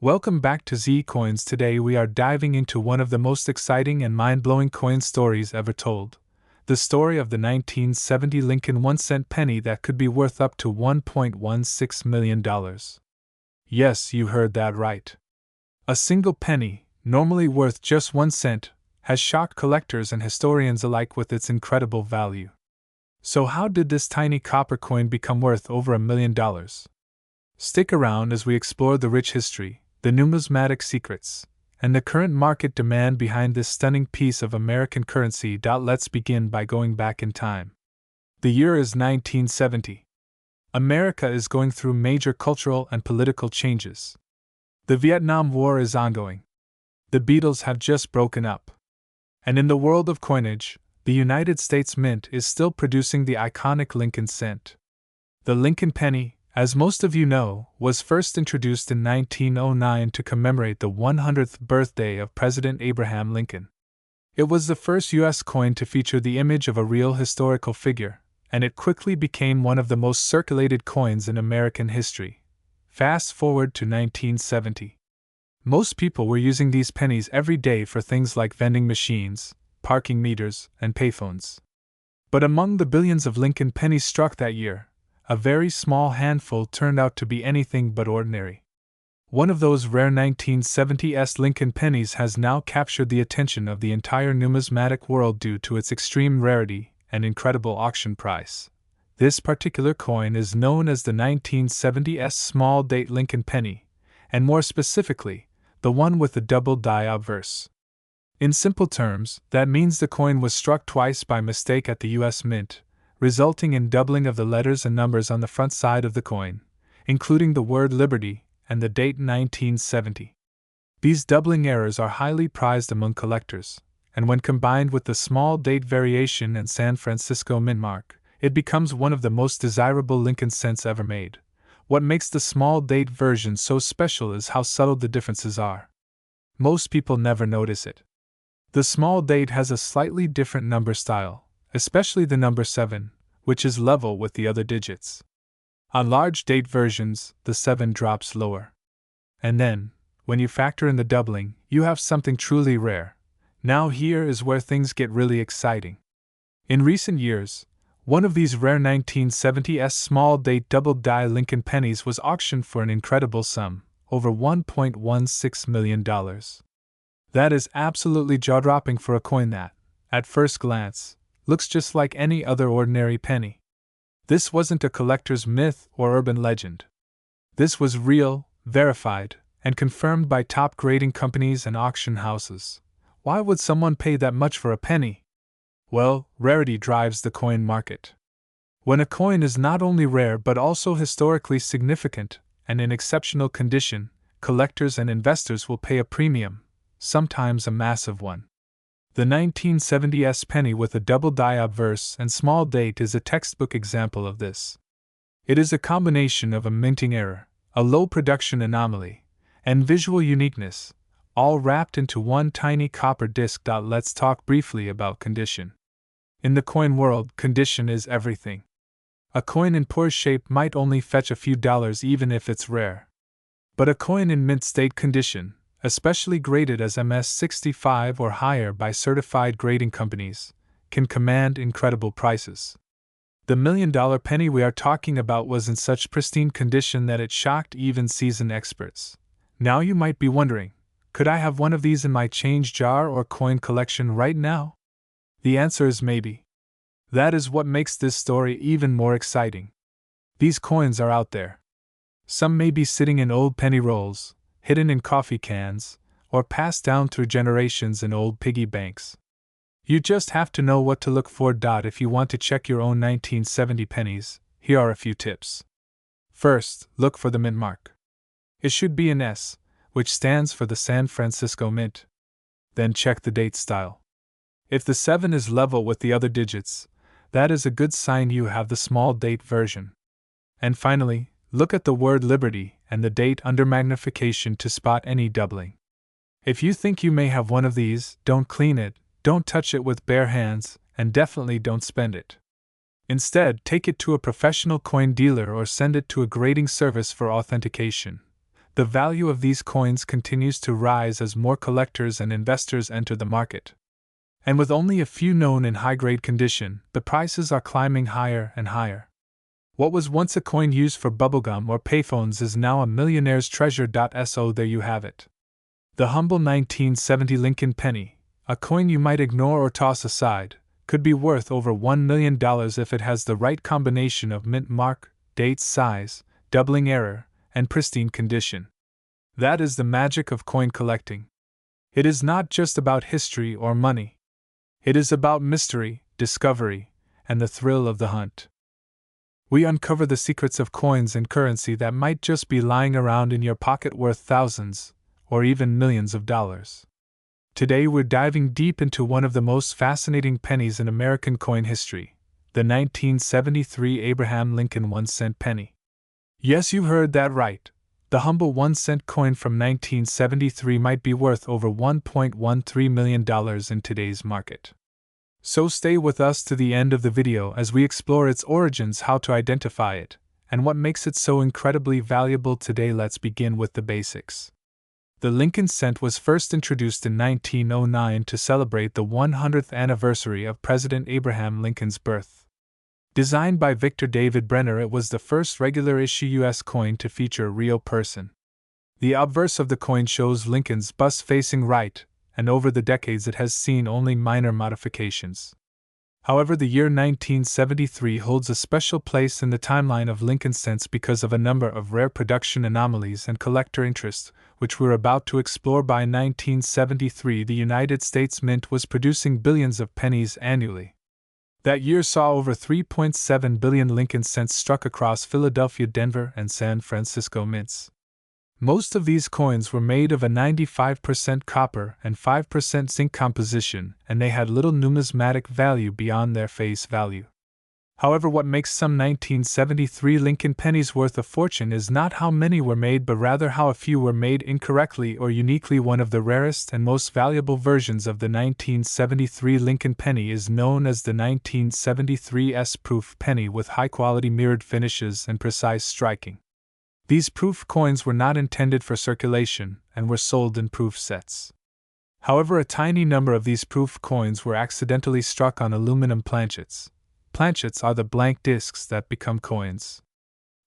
Welcome back to Z Coins. Today we are diving into one of the most exciting and mind-blowing coin stories ever told. The story of the 1970 Lincoln 1-cent penny that could be worth up to $1.16 million. Yes, you heard that right. A single penny, normally worth just 1 cent, has shocked collectors and historians alike with its incredible value. So how did this tiny copper coin become worth over $1 million? Stick around as we explore the rich history, the numismatic secrets, and the current market demand behind this stunning piece of American currency. Let's begin by going back in time. The year is 1970. America is going through major cultural and political changes. The Vietnam War is ongoing. The Beatles have just broken up. And in the world of coinage, the United States Mint is still producing the iconic Lincoln cent. The Lincoln penny, as most of you know, was first introduced in 1909 to commemorate the 100th birthday of President Abraham Lincoln. It was the first U.S. coin to feature the image of a real historical figure, and it quickly became one of the most circulated coins in American history. Fast forward to 1970. Most people were using these pennies every day for things like vending machines, parking meters, and payphones. But among the billions of Lincoln pennies struck that year, a very small handful turned out to be anything but ordinary. One of those rare 1970s Lincoln pennies has now captured the attention of the entire numismatic world due to its extreme rarity and incredible auction price. This particular coin is known as the 1970s small date Lincoln penny, and more specifically, the one with the double die obverse. In simple terms, that means the coin was struck twice by mistake at the U.S. Mint, resulting in doubling of the letters and numbers on the front side of the coin, including the word Liberty and the date 1970. These doubling errors are highly prized among collectors, and when combined with the small date variation and San Francisco mint mark, it becomes one of the most desirable Lincoln cents ever made. What makes the small date version so special is how subtle the differences are. Most people never notice it. The small date has a slightly different number style, especially the number 7, which is level with the other digits. On large date versions, the 7 drops lower. And then, when you factor in the doubling, you have something truly rare. Now here is where things get really exciting. In recent years, one of these rare 1970s small date double die Lincoln pennies was auctioned for an incredible sum, over $1.16 million. That is absolutely jaw-dropping for a coin that, at first glance, looks just like any other ordinary penny. This wasn't a collector's myth or urban legend. This was real, verified, and confirmed by top grading companies and auction houses. Why would someone pay that much for a penny? Well, rarity drives the coin market. When a coin is not only rare but also historically significant and in exceptional condition, collectors and investors will pay a premium, sometimes a massive one. The 1970s penny with a double die obverse and small date is a textbook example of this. It is a combination of a minting error, a low production anomaly, and visual uniqueness, all wrapped into one tiny copper disc. Let's talk briefly about condition. In the coin world, condition is everything. A coin in poor shape might only fetch a few dollars even if it's rare. But a coin in mint state condition, especially graded as MS-65 or higher by certified grading companies, can command incredible prices. The $1 million penny we are talking about was in such pristine condition that it shocked even seasoned experts. Now you might be wondering, could I have one of these in my change jar or coin collection right now? The answer is maybe. That is what makes this story even more exciting. These coins are out there. Some may be sitting in old penny rolls, hidden in coffee cans, or passed down through generations in old piggy banks. You just have to know what to look for. If you want to check your own 1970 pennies, here are a few tips. First, look for the mint mark. It should be an S, which stands for the San Francisco Mint. Then check the date style. If the 7 is level with the other digits, that is a good sign you have the small date version. And finally, look at the word Liberty and the date under magnification to spot any doubling. If you think you may have one of these, don't clean it, don't touch it with bare hands, and definitely don't spend it. Instead, take it to a professional coin dealer or send it to a grading service for authentication. The value of these coins continues to rise as more collectors and investors enter the market. And with only a few known in high-grade condition, the prices are climbing higher and higher. What was once a coin used for bubblegum or payphones is now a millionaire's treasure. So there you have it. The humble 1970 Lincoln penny, a coin you might ignore or toss aside, could be worth over $1 million if it has the right combination of mint mark, date, size, doubling error, and pristine condition. That is the magic of coin collecting. It is not just about history or money. It is about mystery, discovery, and the thrill of the hunt. We uncover the secrets of coins and currency that might just be lying around in your pocket worth thousands, or even millions of dollars. Today we're diving deep into one of the most fascinating pennies in American coin history, the 1973 Abraham Lincoln 1-cent penny. Yes, you heard that right. The humble 1-cent coin from 1973 might be worth over $1.13 million in today's market. So stay with us to the end of the video as we explore its origins, how to identify it, and what makes it so incredibly valuable today. Let's begin with the basics. The Lincoln cent was first introduced in 1909 to celebrate the 100th anniversary of President Abraham Lincoln's birth. Designed by Victor David Brenner, it was the first regular-issue U.S. coin to feature a real person. The obverse of the coin shows Lincoln's bust facing right, and over the decades it has seen only minor modifications. However, the year 1973 holds a special place in the timeline of Lincoln cents because of a number of rare production anomalies and collector interest, which we're about to explore. By 1973, the United States Mint was producing billions of pennies annually. That year saw over 3.7 billion Lincoln cents struck across Philadelphia, Denver, and San Francisco mints. Most of these coins were made of a 95% copper and 5% zinc composition, and they had little numismatic value beyond their face value. However, what makes some 1973 Lincoln pennies worth a fortune is not how many were made, but rather how a few were made incorrectly or uniquely. One of the rarest and most valuable versions of the 1973 Lincoln penny is known as the 1973 S-proof penny, with high-quality mirrored finishes and precise striking. These proof coins were not intended for circulation and were sold in proof sets. However, a tiny number of these proof coins were accidentally struck on aluminum planchets. Planchets are the blank discs that become coins.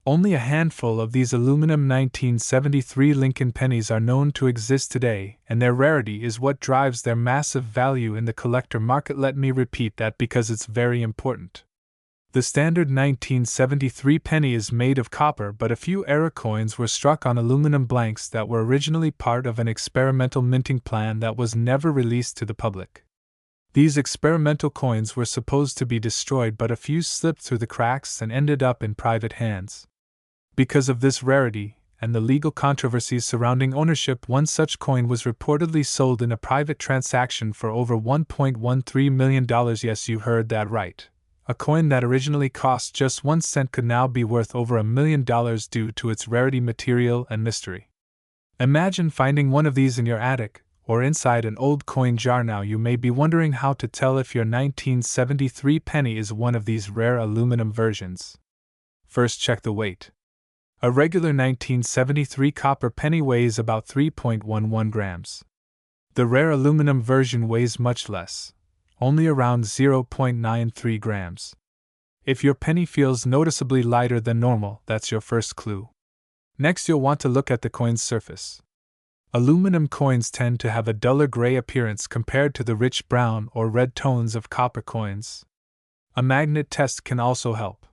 Only a handful of these aluminum 1973 Lincoln pennies are known to exist today, and their rarity is what drives their massive value in the collector market. Let me repeat that because it's very important. The standard 1973 penny is made of copper, but a few error coins were struck on aluminum blanks that were originally part of an experimental minting plan that was never released to the public. These experimental coins were supposed to be destroyed, but a few slipped through the cracks and ended up in private hands. Because of this rarity, and the legal controversies surrounding ownership, one such coin was reportedly sold in a private transaction for over $1.13 million. Yes, you heard that right. A coin that originally cost just 1 cent could now be worth over $1 million due to its rarity, material, and mystery. Imagine finding one of these in your attic, or inside an old coin jar. Now you may be wondering how to tell if your 1973 penny is one of these rare aluminum versions. First, check the weight. A regular 1973 copper penny weighs about 3.11 grams. The rare aluminum version weighs much less, only around 0.93 grams. If your penny feels noticeably lighter than normal, that's your first clue. Next, you'll want to look at the coin's surface. Aluminum coins tend to have a duller gray appearance compared to the rich brown or red tones of copper coins. A magnet test can also help.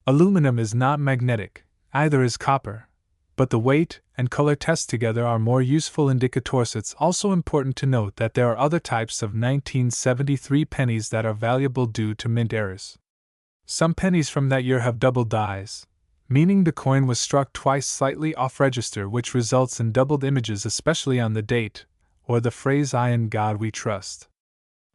Aluminum is not magnetic, either is copper, but the weight and color tests together are more useful indicators. It's also important to note that there are other types of 1973 pennies that are valuable due to mint errors. Some pennies from that year have double dies, meaning the coin was struck twice slightly off register, which results in doubled images, especially on the date, or the phrase "I in God we trust."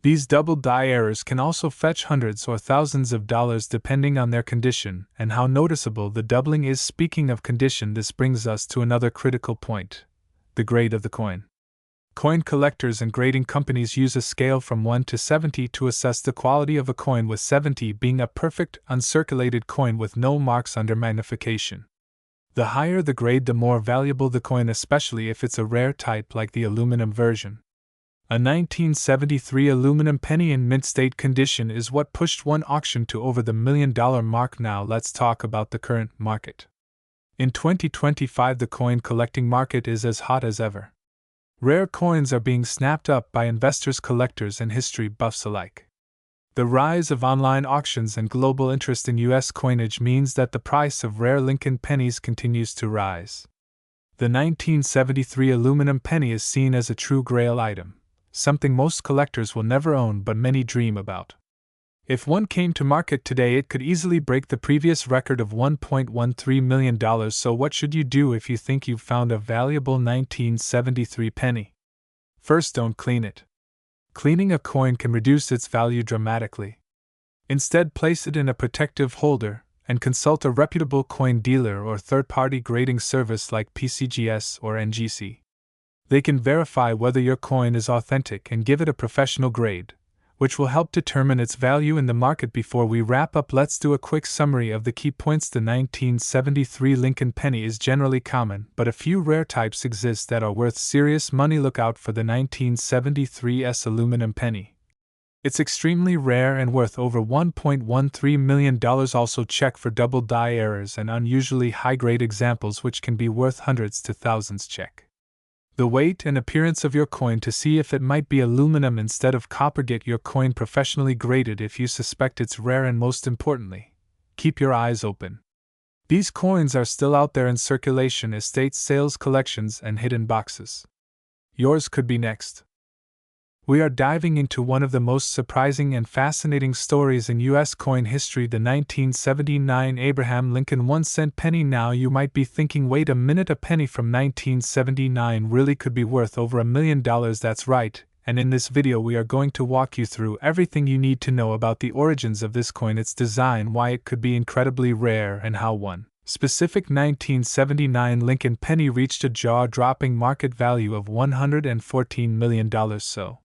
These double die errors can also fetch hundreds or thousands of dollars depending on their condition and how noticeable the doubling is. Speaking of condition, this brings us to another critical point: the grade of the coin. Coin collectors and grading companies use a scale from 1 to 70 to assess the quality of a coin, with 70 being a perfect, uncirculated coin with no marks under magnification. The higher the grade, the more valuable the coin, especially if it's a rare type like the aluminum version. A 1973 aluminum penny in mint state condition is what pushed one auction to over the $1 million mark. Now let's talk about the current market. In 2025, the coin collecting market is as hot as ever. Rare coins are being snapped up by investors, collectors, and history buffs alike. The rise of online auctions and global interest in U.S. coinage means that the price of rare Lincoln pennies continues to rise. The 1973 aluminum penny is seen as a true grail item, something most collectors will never own but many dream about. If one came to market today, it could easily break the previous record of $1.13 million. So what should you do if you think you've found a valuable 1973 penny? First, don't clean it. Cleaning a coin can reduce its value dramatically. Instead, place it in a protective holder and consult a reputable coin dealer or third-party grading service like PCGS or NGC. They can verify whether your coin is authentic and give it a professional grade, which will help determine its value in the market. Before we wrap up, let's do a quick summary of the key points. The 1973 Lincoln penny is generally common, but a few rare types exist that are worth serious money. Look out for the 1973's aluminum penny. It's extremely rare and worth over $1.13 million. Also check for double die errors and unusually high-grade examples which can be worth hundreds to thousands. Check the weight and appearance of your coin to see if it might be aluminum instead of copper. Get your coin professionally graded if you suspect it's rare, and most importantly, keep your eyes open. These coins are still out there in circulation, estate sales, collections, and hidden boxes. Yours could be next. We are diving into one of the most surprising and fascinating stories in U.S. coin history, the 1979 Abraham Lincoln 1-cent penny. Now you might be thinking, wait a minute, a penny from 1979 really could be worth over $1 million? That's right, and in this video we are going to walk you through everything you need to know about the origins of this coin, its design, why it could be incredibly rare, and how one specific 1979 Lincoln penny reached a jaw-dropping market value of $114 million. So,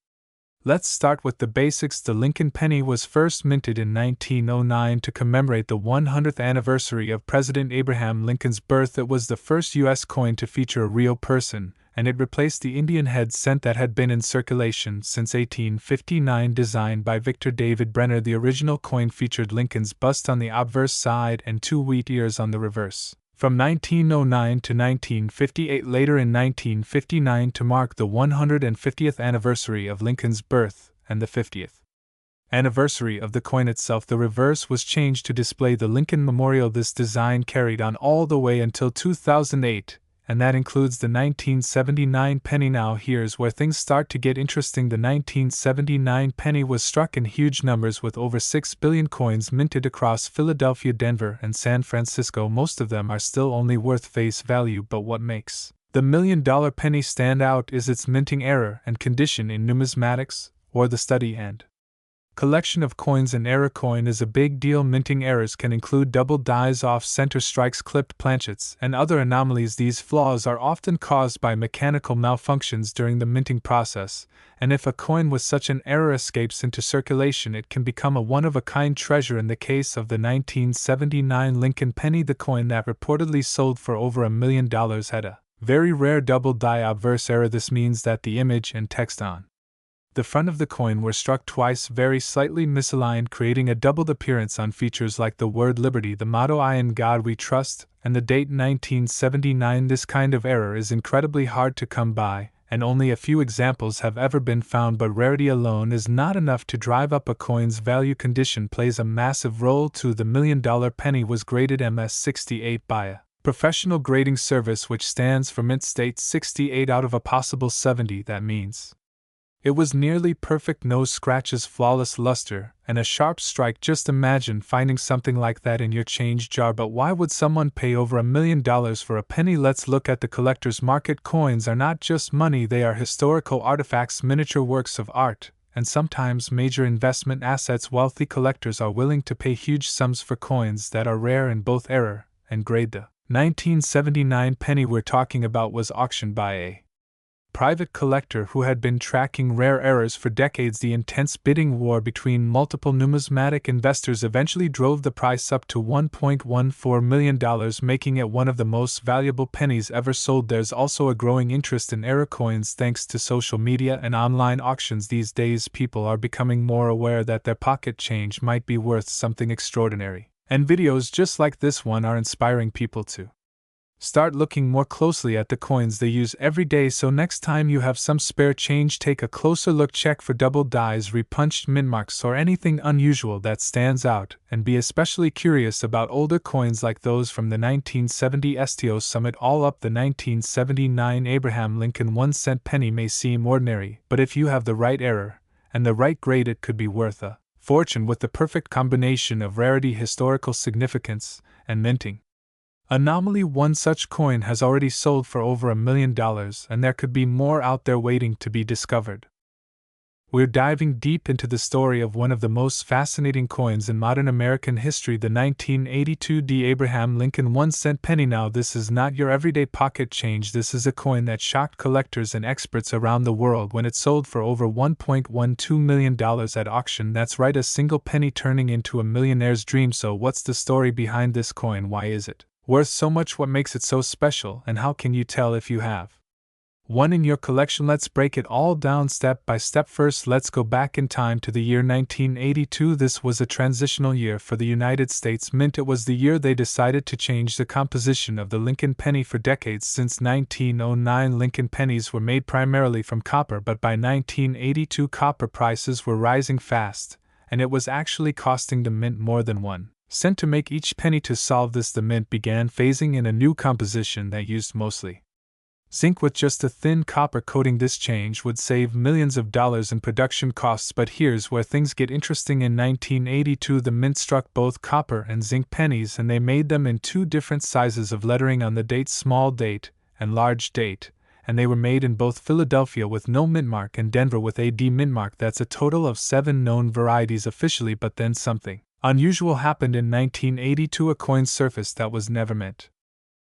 let's start with the basics. The Lincoln penny was first minted in 1909 to commemorate the 100th anniversary of President Abraham Lincoln's birth. It was the first U.S. coin to feature a real person, and it replaced the Indian head cent that had been in circulation since 1859. Designed by Victor David Brenner, the original coin featured Lincoln's bust on the obverse side and 2 wheat ears on the reverse. From 1909 to 1958, later in 1959, to mark the 150th anniversary of Lincoln's birth and the 50th anniversary of the coin itself, the reverse was changed to display the Lincoln Memorial. This design carried on all the way until 2008, and that includes the 1979 penny. Now here's where things start to get interesting. The 1979 penny was struck in huge numbers, with over 6 billion coins minted across Philadelphia, Denver, and San Francisco. Most of them are still only worth face value, but what makes the $1 million penny stand out is its minting error and condition in numismatics, or the study and collection of coins. An error coin is a big deal. Minting errors can include double dies, off-center strikes, clipped planchets, and other anomalies. These flaws are often caused by mechanical malfunctions during the minting process, and if a coin with such an error escapes into circulation, it can become a one-of-a-kind treasure. In the case of the 1979 Lincoln penny, the coin that reportedly sold for over $1 million had a very rare double die obverse error. This means that the image and text on the front of the coin were struck twice, very slightly misaligned, creating a doubled appearance on features like the word liberty, the motto "I in God we trust," and the date 1979. This kind of error is incredibly hard to come by, and only a few examples have ever been found, but rarity alone is not enough to drive up a coin's value. Condition plays a massive role too. The $1 million penny was graded MS-68 by a professional grading service, which stands for Mint State 68 out of a possible 70. That means it was nearly perfect, no scratches, flawless luster, and a sharp strike. Just imagine finding something like that in your change jar. But why would someone pay over $1 million for a penny? Let's look at the collector's market. Coins are not just money, they are historical artifacts, miniature works of art, and sometimes major investment assets. Wealthy collectors are willing to pay huge sums for coins that are rare in both error and grade. The 1979 penny we're talking about was auctioned by a private collector who had been tracking rare errors for decades. The intense bidding war between multiple numismatic investors eventually drove the price up to $1.14 million, making it one of the most valuable pennies ever sold. There's also a growing interest in error coins thanks to social media and online auctions. These days, people are becoming more aware that their pocket change might be worth something extraordinary, and videos just like this one are inspiring people to start looking more closely at the coins they use every day. So next time you have some spare change, take a closer look, check for double dies, repunched mint marks, or anything unusual that stands out, and be especially curious about older coins like those from the 1970 STO Summit. All up, the 1979 Abraham Lincoln 1-cent penny may seem ordinary, but if you have the right error and the right grade, it could be worth a fortune. With the perfect combination of rarity, historical significance, and minting anomaly, one such coin has already sold for over $1 million, and there could be more out there waiting to be discovered. We're diving deep into the story of one of the most fascinating coins in modern American history, the 1982 Abraham Lincoln 1-cent penny. Now, this is not your everyday pocket change. This is a coin that shocked collectors and experts around the world when it sold for over $1.12 million at auction. That's right, a single penny turning into a millionaire's dream. So what's the story behind this coin? Why is it worth so much? What makes it so special? And how can you tell if you have one in your collection? Let's break it all down step by step. First, let's go back in time to the year 1982. This was a transitional year for the United States Mint. It was the year they decided to change the composition of the Lincoln penny. For decades, since 1909, Lincoln pennies were made primarily from copper, but by 1982 copper prices were rising fast, and it was actually costing the mint more than 1 cent to make each penny. To solve this, the mint began phasing in a new composition that used mostly zinc with just a thin copper coating. This change would save millions of dollars in production costs. But here's where things get interesting. In 1982, the mint struck both copper and zinc pennies, and they made them in two different sizes of lettering on the date: small date and large date, and they were made in both Philadelphia with no mint mark and Denver with a D mint mark. That's a total of 7 known varieties officially. But then something unusual happened in 1982. A coin surfaced that was never meant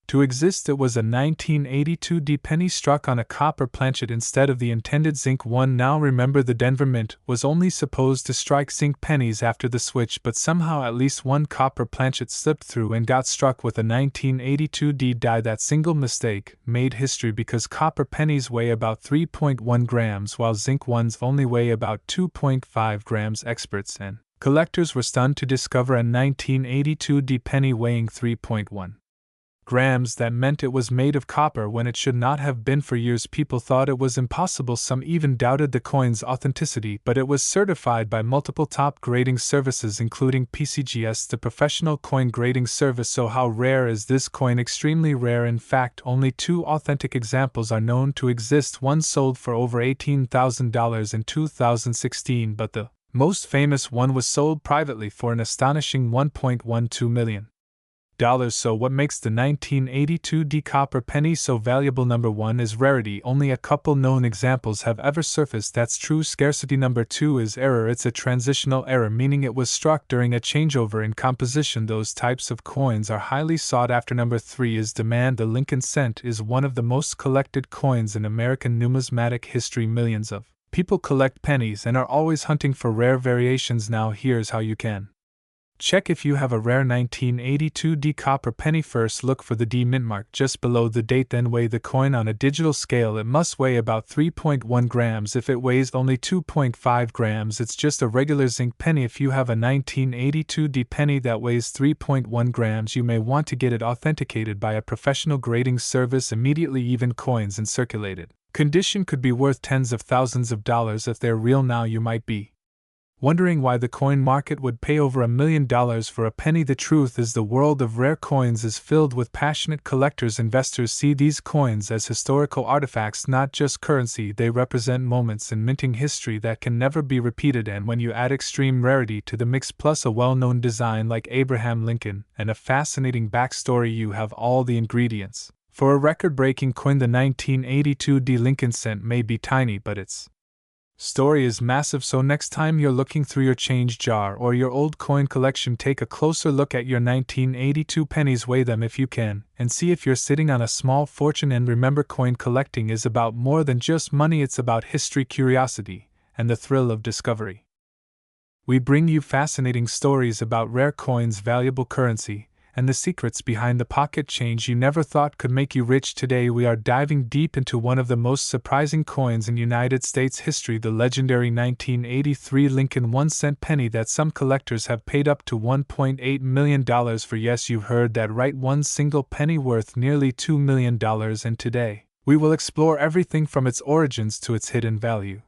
to exist. It was a 1982 penny struck on a copper planchet instead of the intended zinc one. Now remember, the Denver Mint was only supposed to strike zinc pennies after the switch, but somehow at least one copper planchet slipped through and got struck with a 1982 die. That single mistake made history because copper pennies weigh about 3.1 grams while zinc ones only weigh about 2.5 grams. Experts and collectors were stunned to discover a 1982 penny weighing 3.1 grams. That meant it was made of copper when it should not have been. For years, people thought it was impossible. Some even doubted the coin's authenticity, but it was certified by multiple top grading services, including PCGS, the professional coin grading service. So how rare is this coin? Extremely rare. In fact, only 2 authentic examples are known to exist. One sold for over $18,000 in 2016, but the most famous one was sold privately for an astonishing $1.12 million. So what makes the 1982 copper penny so valuable? Number 1 is rarity. Only a couple known examples have ever surfaced. That's true scarcity. Number 2 is error. It's a transitional error, meaning it was struck during a changeover in composition. Those types of coins are highly sought after. Number 3 is demand. The Lincoln cent is one of the most collected coins in American numismatic history. Millions of people collect pennies and are always hunting for rare variations. Now here's how you can check if you have a rare 1982 copper penny. First, look for the D mint mark just below the date, then weigh the coin on a digital scale. It must weigh about 3.1 grams. If it weighs only 2.5 grams, it's just a regular zinc penny. If you have a 1982 penny that weighs 3.1 grams, you may want to get it authenticated by a professional grading service immediately. Even coins in circulated condition could be worth tens of thousands of dollars if they're real. Now you might be wondering why the coin market would pay over $1 million for a penny. The truth is, the world of rare coins is filled with passionate collectors. Investors see these coins as historical artifacts, not just currency. They represent moments in minting history that can never be repeated, and when you add extreme rarity to the mix plus a well-known design like Abraham Lincoln and a fascinating backstory, you have all the ingredients for a record-breaking coin. The 1982 Lincoln cent may be tiny, but its Story is massive, so next time you're looking through your change jar or your old coin collection, take a closer look at your 1982 pennies, weigh them if you can, and see if you're sitting on a small fortune. And remember, coin collecting is about more than just money, it's about history, curiosity, and the thrill of discovery. We bring you fascinating stories about rare coins, valuable currency, and the secrets behind the pocket change you never thought could make you rich. Today we are diving deep into one of the most surprising coins in United States history, the legendary 1983 Lincoln 1-cent penny that some collectors have paid up to $1.8 million for. Yes, you heard that right, one single penny worth nearly $2 million. And today, we will explore everything from its origins to its hidden value.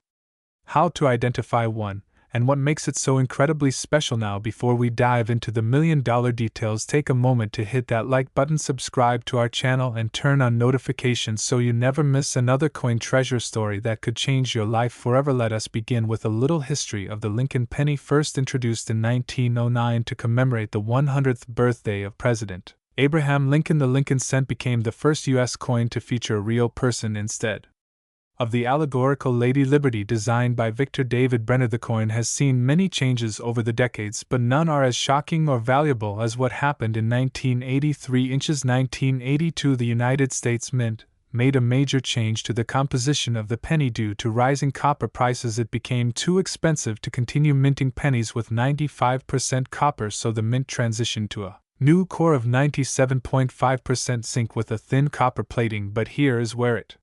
How to identify one, and what makes it so incredibly special. Now, before we dive into the million-dollar details, take a moment to hit that like button, subscribe to our channel, and turn on notifications so you never miss another coin treasure story that could change your life forever. Let us begin with a little history of the Lincoln penny. First introduced in 1909 to commemorate the 100th birthday of President Abraham Lincoln, the Lincoln cent became the first U.S. coin to feature a real person instead of the allegorical Lady Liberty designed by Victor David Brenner. The coin has seen many changes over the decades, but none are as shocking or valuable as what happened in 1983. 1982, the United States Mint made a major change to the composition of the penny due to rising copper prices. It became too expensive to continue minting pennies with 95% copper, so the mint transitioned to a new core of 97.5% zinc with a thin copper plating. But here is where it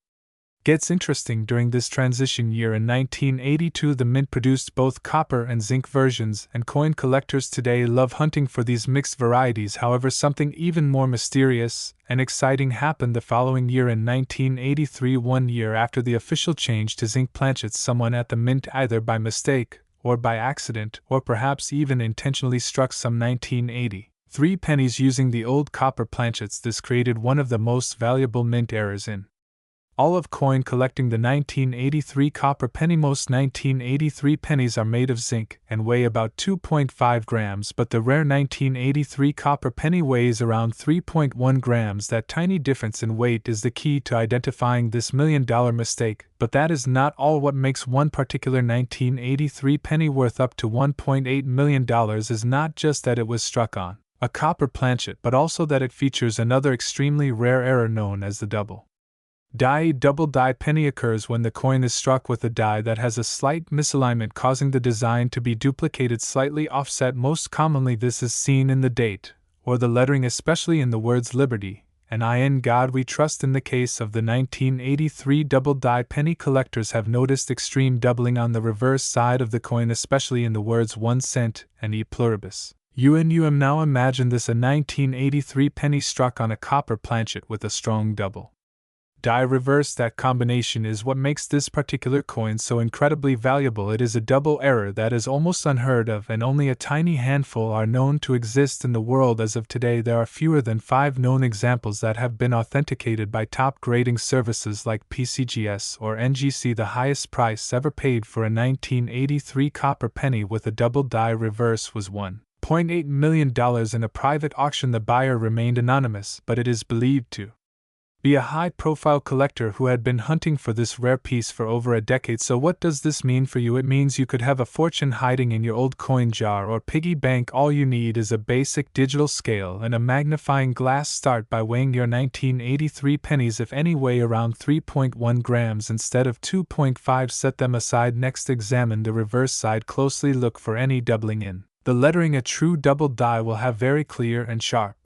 gets interesting. During this transition year in 1982, the mint produced both copper and zinc versions, and coin collectors today love hunting for these mixed varieties. However, something even more mysterious and exciting happened the following year in 1983. 1 year after the official change to zinc planchets, someone at the mint, either by mistake or by accident or perhaps even intentionally, struck some 1983 pennies using the old copper planchets. This created one of the most valuable mint errors in all of coin collecting, the 1983 copper penny. Most 1983 pennies are made of zinc and weigh about 2.5 grams, but the rare 1983 copper penny weighs around 3.1 grams. That tiny difference in weight is the key to identifying this million-dollar mistake. But that is not all. What makes one particular 1983 penny worth up to $1.8 million is not just that it was struck on a copper planchet, but also that it features another extremely rare error known as the double die penny. Occurs when the coin is struck with a die that has a slight misalignment, causing the design to be duplicated, slightly offset. Most commonly, this is seen in the date or the lettering, especially in the words Liberty and In God We Trust. In the case of the 1983 double die penny, collectors have noticed extreme doubling on the reverse side of the coin, especially in the words 1 cent and E pluribus unum. Now imagine this: a 1983 penny struck on a copper planchet with a strong double die reverse. That combination is what makes this particular coin so incredibly valuable. It is a double error that is almost unheard of, and only a tiny handful are known to exist in the world. As of today, there are fewer than 5 known examples that have been authenticated by top grading services like PCGS or NGC. The highest price ever paid for a 1983 copper penny with a double die reverse was $1.8 million in a private auction. The buyer remained anonymous, but it is believed to be a high-profile collector who had been hunting for this rare piece for over a decade. So what does this mean for you? It means you could have a fortune hiding in your old coin jar or piggy bank. All you need is a basic digital scale and a magnifying glass. Start by weighing your 1983 pennies. If any weigh around 3.1 grams instead of 2.5, set them aside. Next, examine the reverse side closely. Look for any doubling in the lettering. A true double die will have very clear and sharp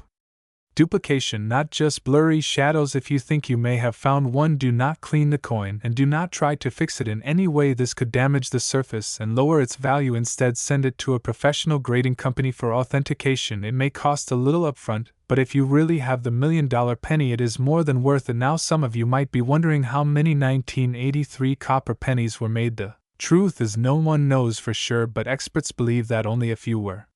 duplication, not just blurry shadows. If you think you may have found one, do not clean the coin and do not try to fix it in any way. This could damage the surface and lower its value. Instead, send it to a professional grading company for authentication. It may cost a little upfront, but if you really have the million-dollar penny, it is more than worth it. Now, some of you might be wondering how many 1983 copper pennies were made. The truth is, no one knows for sure, but experts believe that only a few were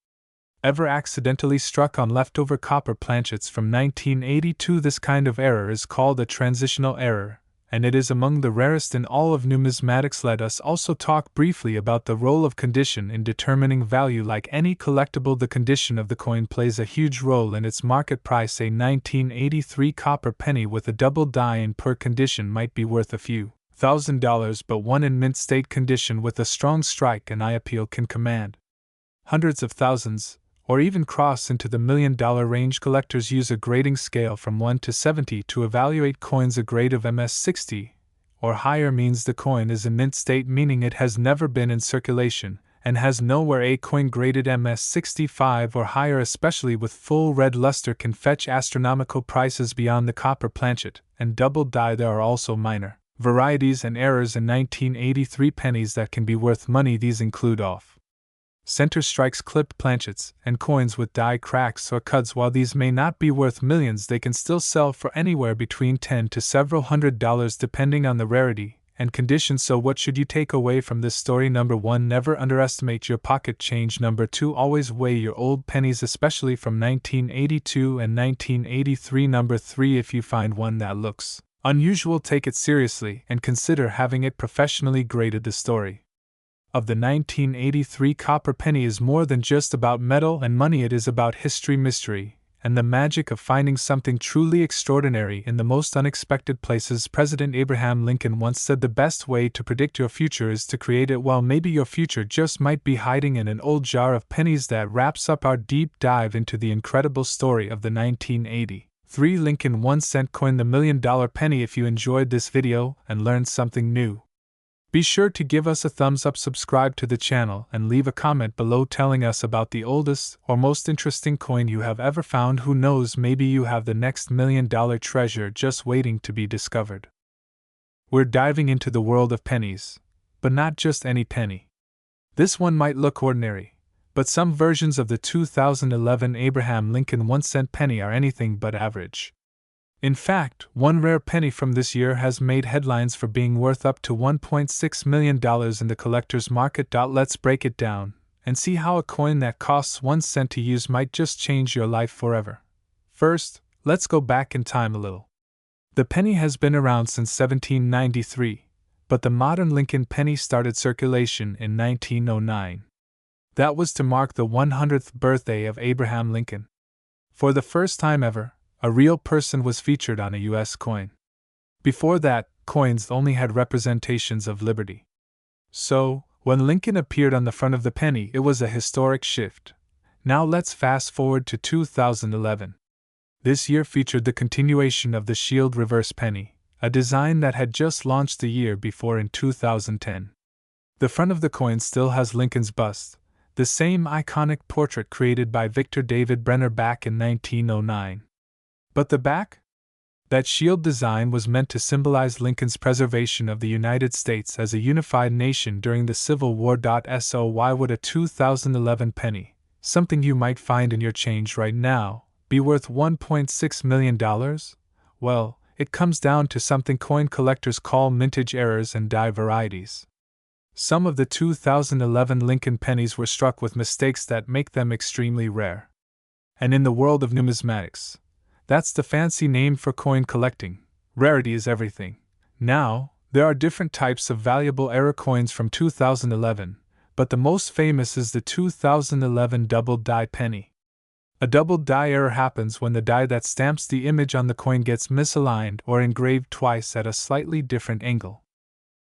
ever accidentally struck on leftover copper planchets from 1982. This kind of error is called a transitional error, and it is among the rarest in all of numismatics. Let us also talk briefly about the role of condition in determining value. Like any collectible, the condition of the coin plays a huge role in its market price. A 1983 copper penny with a double die in poor condition might be worth a few $1,000, but one in mint state condition with a strong strike and eye appeal can command hundreds of thousands, or even cross into the $1 million range. Collectors use a grading scale from 1 to 70 to evaluate coins. A grade of MS60 or higher means the coin is in mint state, meaning it has never been in circulation and has nowhere. A coin graded MS65 or higher, especially with full red luster, can fetch astronomical prices beyond the copper planchet and double die. There are also minor varieties and errors in 1983 pennies that can be worth money. These include off center strikes, clipped planchets, and coins with die cracks or cuts. While these may not be worth millions, they can still sell for anywhere between $10 to several $100 depending on the rarity and condition. So what should you take away from this story? Number 1, never underestimate your pocket change. Number 2, always weigh your old pennies, especially from 1982 and 1983. Number 3, if you find one that looks unusual, take it seriously and consider having it professionally graded. The story of the 1983 copper penny is more than just about metal and money. It is about history, mystery, and the magic of finding something truly extraordinary in the most unexpected places. President Abraham Lincoln once said, "The best way to predict your future is to create it." Well, maybe your future just might be hiding in an old jar of pennies. That wraps up our deep dive into the incredible story of the 1983 Lincoln 1-cent coin, the $1 million penny. If you enjoyed this video and learned something new, be sure to give us a thumbs up, subscribe to the channel, and leave a comment below telling us about the oldest or most interesting coin you have ever found. Who knows, maybe you have the next $1 million treasure just waiting to be discovered. We're diving into the world of pennies, but not just any penny. This one might look ordinary, but some versions of the 2011 Abraham Lincoln 1-cent penny are anything but average. In fact, one rare penny from this year has made headlines for being worth up to $1.6 million in the collector's market. Let's break it down and see how a coin that costs 1 cent to use might just change your life forever. First, let's go back in time a little. The penny has been around since 1793, but the modern Lincoln penny started circulation in 1909. That was to mark the 100th birthday of Abraham Lincoln. For the first time ever, a real person was featured on a U.S. coin. Before that, coins only had representations of liberty. So, when Lincoln appeared on the front of the penny, it was a historic shift. Now let's fast forward to 2011. This year featured the continuation of the shield reverse penny, a design that had just launched the year before in 2010. The front of the coin still has Lincoln's bust, the same iconic portrait created by Victor David Brenner back in 1909. But the back? That shield design was meant to symbolize Lincoln's preservation of the United States as a unified nation during the Civil War. So why would a 2011 penny, something you might find in your change right now, be worth $1.6 million? Well, it comes down to something coin collectors call mintage errors and die varieties. Some of the 2011 Lincoln pennies were struck with mistakes that make them extremely rare. And in the world of numismatics, that's the fancy name for coin collecting, rarity is everything. Now, there are different types of valuable error coins from 2011, but the most famous is the 2011 double die penny. A double die error happens when the die that stamps the image on the coin gets misaligned or engraved twice at a slightly different angle.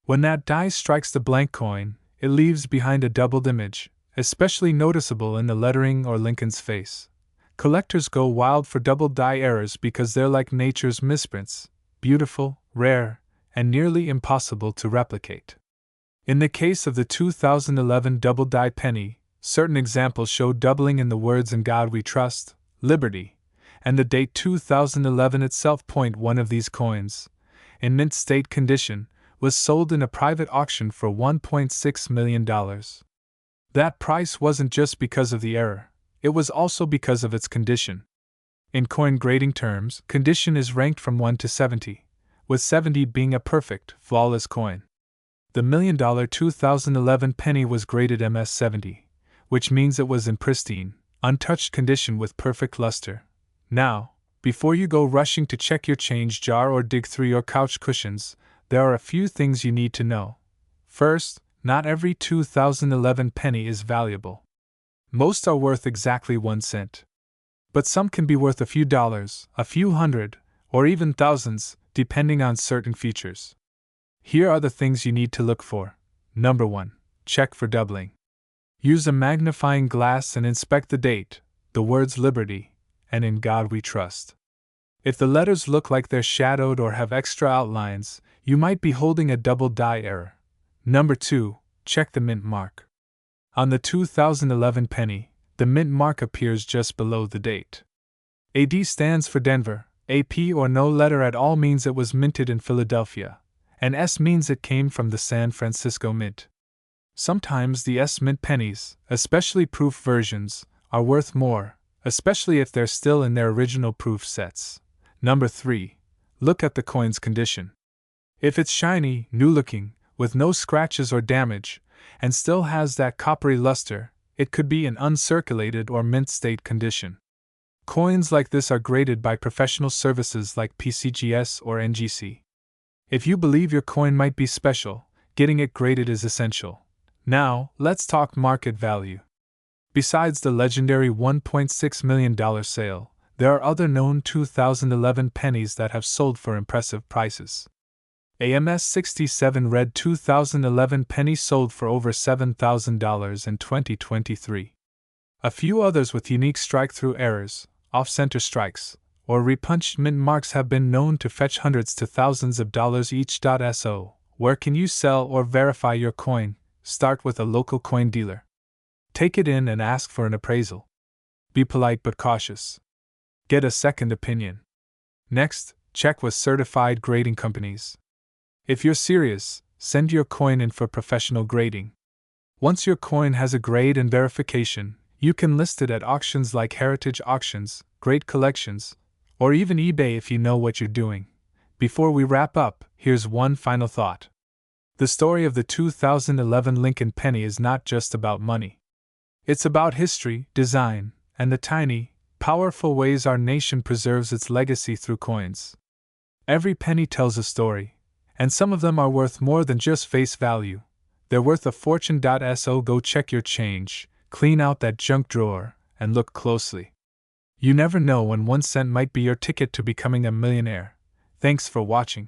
When that die strikes the blank coin, it leaves behind a doubled image, especially noticeable in the lettering or Lincoln's face. Collectors go wild for double die errors because they're like nature's misprints, beautiful, rare, and nearly impossible to replicate. In the case of the 2011 double die penny, certain examples show doubling in the words "In God We Trust," "Liberty," and the date 2011 itself. One of these coins, in mint state condition, was sold in a private auction for $1.6 million. That price wasn't just because of the error. It was also because of its condition. In coin grading terms, condition is ranked from 1 to 70, with 70 being a perfect, flawless coin. The $1 million 2011 penny was graded MS70, which means it was in pristine, untouched condition with perfect luster. Now, before you go rushing to check your change jar or dig through your couch cushions, there are a few things you need to know. First, not every 2011 penny is valuable. Most are worth exactly 1 cent. But some can be worth a few dollars, a few hundred, or even thousands, depending on certain features. Here are the things you need to look for. Number 1. Check for doubling. Use a magnifying glass and inspect the date, the words Liberty, and In God We Trust. If the letters look like they're shadowed or have extra outlines, you might be holding a double die error. Number 2. Check the mint mark. On the 2011 penny, the mint mark appears just below the date. AD stands for Denver, AP or no letter at all means it was minted in Philadelphia, and S means it came from the San Francisco Mint. Sometimes the S mint pennies, especially proof versions, are worth more, especially if they're still in their original proof sets. Number 3. Look at the coin's condition. If it's shiny, new-looking, with no scratches or damage, and still has that coppery luster, it could be in uncirculated or mint state condition. Coins like this are graded by professional services like PCGS or NGC. If you believe your coin might be special, getting it graded is essential. Now, let's talk market value. Besides the legendary $1.6 million sale, there are other known 2011 pennies that have sold for impressive prices. AMS 67 Red 2011 penny sold for over $7,000 in 2023. A few others with unique strike-through errors, off-center strikes, or repunched mint marks have been known to fetch hundreds to thousands of dollars each. So, where can you sell or verify your coin? Start with a local coin dealer. Take it in and ask for an appraisal. Be polite but cautious. Get a second opinion. Next, check with certified grading companies. If you're serious, send your coin in for professional grading. Once your coin has a grade and verification, you can list it at auctions like Heritage Auctions, Great Collections, or even eBay if you know what you're doing. Before we wrap up, here's one final thought. The story of the 2011 Lincoln penny is not just about money. It's about history, design, and the tiny, powerful ways our nation preserves its legacy through coins. Every penny tells a story, and some of them are worth more than just face value. They're worth a fortune. So go check your change, clean out that junk drawer, and look closely. You never know when 1 cent might be your ticket to becoming a millionaire. Thanks for watching.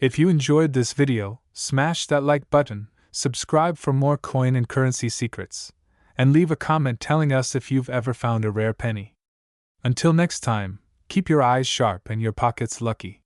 If you enjoyed this video, smash that like button, subscribe for more coin and currency secrets, and leave a comment telling us if you've ever found a rare penny. Until next time, keep your eyes sharp and your pockets lucky.